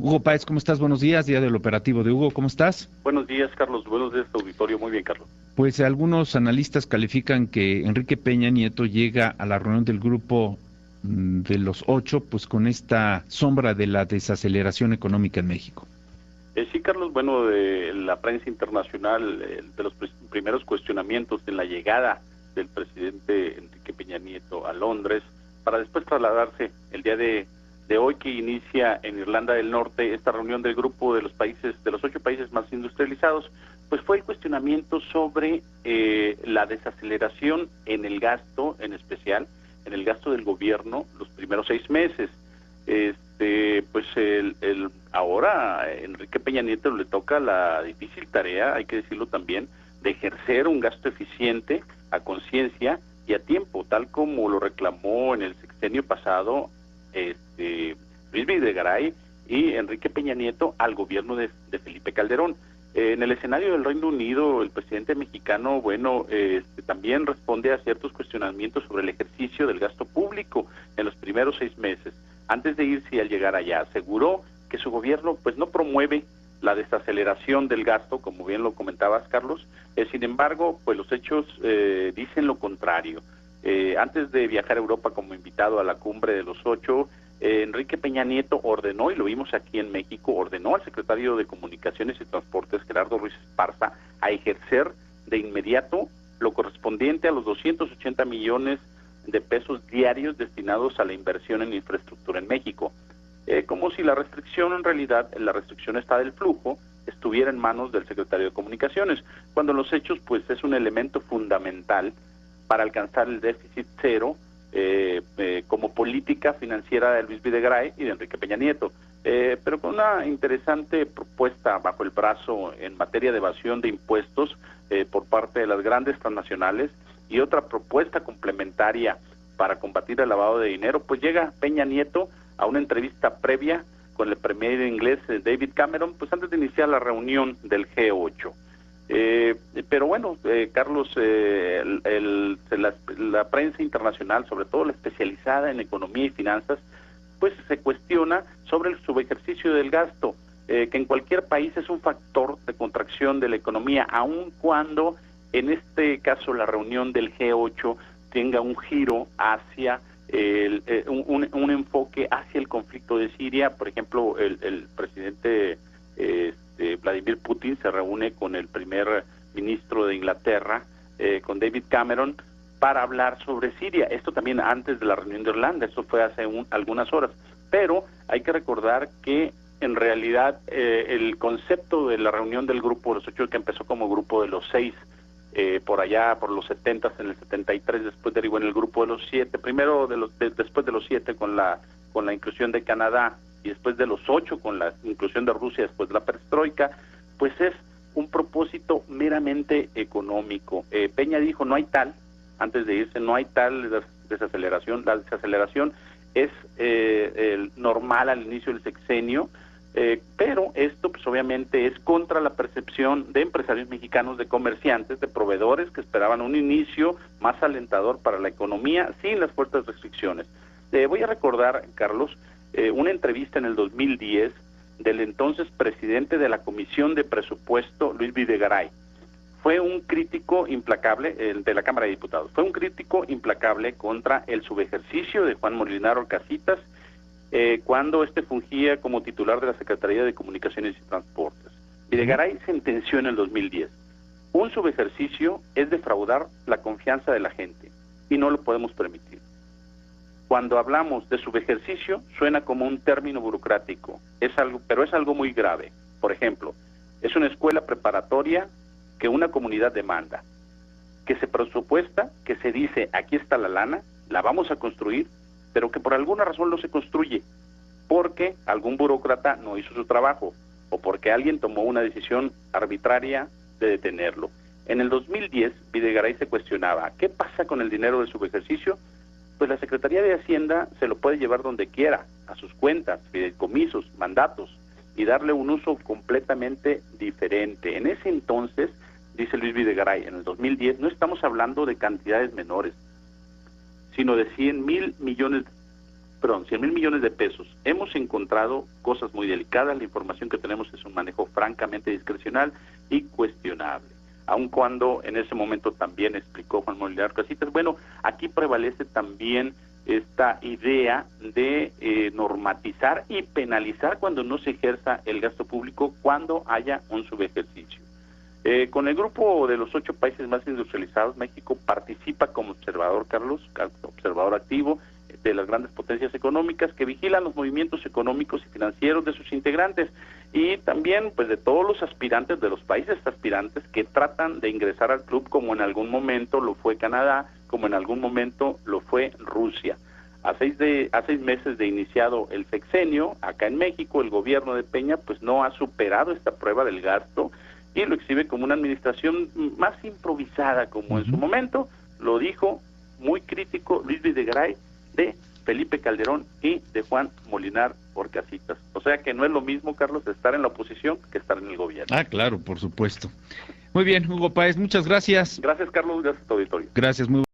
Hugo Páez, ¿cómo estás? Buenos días, día del operativo de Hugo, ¿cómo estás? Buenos días, Carlos. Buenos días, auditorio. Muy bien, Carlos. Pues algunos analistas califican que Enrique Peña Nieto llega a la reunión del grupo de los 8, pues con esta sombra de la desaceleración económica en México. Sí, Carlos, bueno, de la prensa internacional, de los primeros cuestionamientos en la llegada del presidente Enrique Peña Nieto a Londres, para después trasladarse el día de hoy, que inicia en Irlanda del Norte esta reunión del grupo de los países, de los 8 países más industrializados, pues fue el cuestionamiento sobre la desaceleración en el gasto, en especial en el gasto del gobierno los primeros 6 meses. Pues ahora Enrique Peña Nieto le toca la difícil tarea, hay que decirlo también, de ejercer un gasto eficiente a conciencia y a tiempo, tal como lo reclamó en el sexenio pasado Luis Videgaray y Enrique Peña Nieto al gobierno de Felipe Calderón. En el escenario del Reino Unido, el presidente mexicano, también responde a ciertos cuestionamientos sobre el ejercicio del gasto público en los primeros 6 meses. Antes de irse y al llegar allá, aseguró que su gobierno pues no promueve la desaceleración del gasto, como bien lo comentabas, Carlos. Sin embargo, pues los hechos dicen lo contrario. Antes de viajar a Europa como invitado a la cumbre de los 8, Enrique Peña Nieto ordenó, y lo vimos aquí en México, ordenó al secretario de Comunicaciones y Transportes, Gerardo Ruiz Esparza, a ejercer de inmediato lo correspondiente a los 280 millones de pesos diarios destinados a la inversión en infraestructura en México. Como si la restricción, en realidad, la restricción está del flujo, estuviera en manos del secretario de Comunicaciones, cuando en los hechos, pues, es un elemento fundamental para alcanzar el déficit cero, como política financiera de Luis Videgaray y de Enrique Peña Nieto, pero con una interesante propuesta bajo el brazo en materia de evasión de impuestos por parte de las grandes transnacionales, y otra propuesta complementaria para combatir el lavado de dinero. Pues llega Peña Nieto a una entrevista previa con el premier inglés David Cameron, pues antes de iniciar la reunión del G8. Pero bueno, Carlos, la prensa internacional, sobre todo la especializada en economía y finanzas, pues se cuestiona sobre el subejercicio del gasto, que en cualquier país es un factor de contracción de la economía, aun cuando en este caso la reunión del G8 tenga un giro hacia un enfoque hacia el conflicto de Siria. Por ejemplo, el presidente Vladimir Putin se reúne con el primer ministro de Inglaterra, con David Cameron, para hablar sobre Siria. Esto también antes de la reunión de Irlanda, esto fue hace algunas horas. Pero hay que recordar que en realidad el concepto de la reunión del grupo de los 8, que empezó como grupo de los 6, por allá por los 70, en el 73, después derivó en el grupo de los 7, primero después de los 7 con la inclusión de Canadá, y después de los 8 con la inclusión de Rusia, después de la perestroika, pues es un propósito meramente económico. Peña dijo, no hay tal, antes de irse, no hay tal desaceleración. La desaceleración es normal al inicio del sexenio, pero esto pues obviamente es contra la percepción de empresarios mexicanos, de comerciantes, de proveedores que esperaban un inicio más alentador para la economía sin las fuertes restricciones. Voy a recordar, Carlos, una entrevista en el 2010 del entonces presidente de la Comisión de Presupuesto, Luis Videgaray. Fue un crítico implacable, de la Cámara de Diputados, fue un crítico implacable contra el subejercicio de Juan Molinar Orcasitas, cuando fungía como titular de la Secretaría de Comunicaciones y Transportes. Videgaray sentenció en el 2010, un subejercicio es defraudar la confianza de la gente y no lo podemos permitir. Cuando hablamos de subejercicio suena como un término burocrático, pero es algo muy grave. Por ejemplo, es una escuela preparatoria que una comunidad demanda, que se presupuesta, que se dice, aquí está la lana, la vamos a construir, pero que por alguna razón no se construye, porque algún burócrata no hizo su trabajo, o porque alguien tomó una decisión arbitraria de detenerlo. En el 2010, Videgaray se cuestionaba, ¿qué pasa con el dinero del subejercicio? Pues la Secretaría de Hacienda se lo puede llevar donde quiera, a sus cuentas, fideicomisos, mandatos, y darle un uso completamente diferente. En ese entonces, dice Luis Videgaray, en el 2010, no estamos hablando de cantidades menores, sino de 100,000 millones 100 mil millones de pesos. Hemos encontrado cosas muy delicadas, la información que tenemos es un manejo francamente discrecional y cuestionable, aun cuando en ese momento también explicó Juan Molinar Casitas. Bueno, aquí prevalece también esta idea de normatizar y penalizar cuando no se ejerza el gasto público, cuando haya un subejercicio. Con el grupo de los 8 países más industrializados, México participa como observador, Carlos, observador activo de las grandes potencias económicas que vigilan los movimientos económicos y financieros de sus integrantes, y también pues de todos los aspirantes, de los países aspirantes que tratan de ingresar al club, como en algún momento lo fue Canadá, como en algún momento lo fue Rusia. A 6 meses de iniciado el sexenio, acá en México el gobierno de Peña pues no ha superado esta prueba del gasto y lo exhibe como una administración más improvisada, como en su momento lo dijo muy crítico Luis Videgaray de Felipe Calderón y de Juan Molinar Orcasitas. O sea que no es lo mismo, Carlos, estar en la oposición que estar en el gobierno. Ah, claro, por supuesto. Muy bien, Hugo Páez, muchas gracias. Gracias, Carlos, gracias a tu auditorio. Gracias, muy